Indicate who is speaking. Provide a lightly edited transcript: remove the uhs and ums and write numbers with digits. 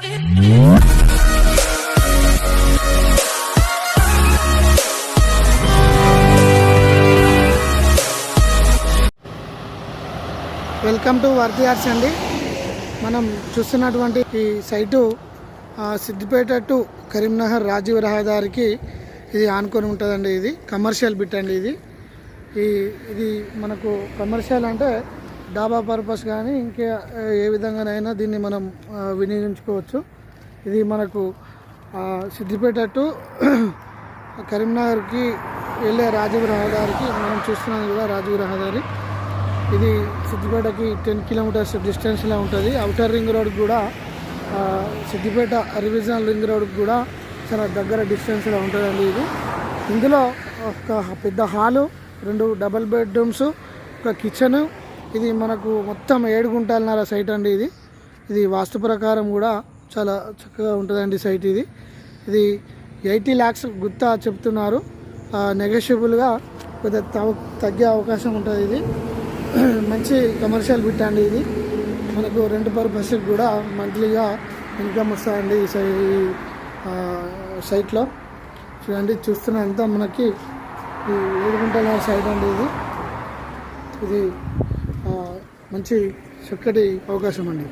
Speaker 1: Welcome to worthy arts అండి. మనం చూస్తున్నటువంటి ఈ సైటు సిద్దిపేట టు కరీంనగర్ రాజీవ్ రహదారికి ఇది ఆనుకొని ఉంటుందండి. ఇది కమర్షియల్ బిట్ అండి. ఇది మనకు కమర్షియల్ అంటే డాబా పర్పస్ కానీ ఇంకా ఏ విధంగానైనా దీన్ని మనం వినియోగించుకోవచ్చు. ఇది మనకు సిద్దిపేట టు కరీంనగర్కి వెళ్ళే రాజీవ్ రహదారికి మనం చూస్తున్నాం కూడా. రాజీవ్ రహదారి ఇది సిద్దిపేటకి 10 కిలోమీటర్స్ డిస్టెన్స్లో ఉంటుంది. అవుటర్ రింగ్ రోడ్ కూడా సిద్దిపేట రివిజనల్ రింగ్ రోడ్కి కూడా చాలా దగ్గర డిస్టెన్స్లో ఉంటుందండి. ఇందులో ఒక పెద్ద హాలు, 2 డబల్ బెడ్రూమ్స్, ఒక కిచెను. ఇది మనకు మొత్తం 7 గుంటలన్నర సైట్ అండి. ఇది వాస్తు ప్రకారం కూడా చాలా చక్కగా ఉంటుందండి సైట్. ఇది 80 lakhs గుత్తా చెప్తున్నారు. నెగోషియబుల్గా కొద్దిగా తగ్గే అవకాశం ఉంటుంది. ఇది మంచి కమర్షియల్ బిట్ అండి. ఇది మనకు రెంట్ పర్పస్కి కూడా మంత్లీగా ఇన్కమ్ వస్తుందండి ఈ సైట్లో. చూడండి, చూస్తున్నంత మనకి ఈ 7 గుంటల సైట్ అండి. ఇది మంచి చక్కటి అవకాశం అండి.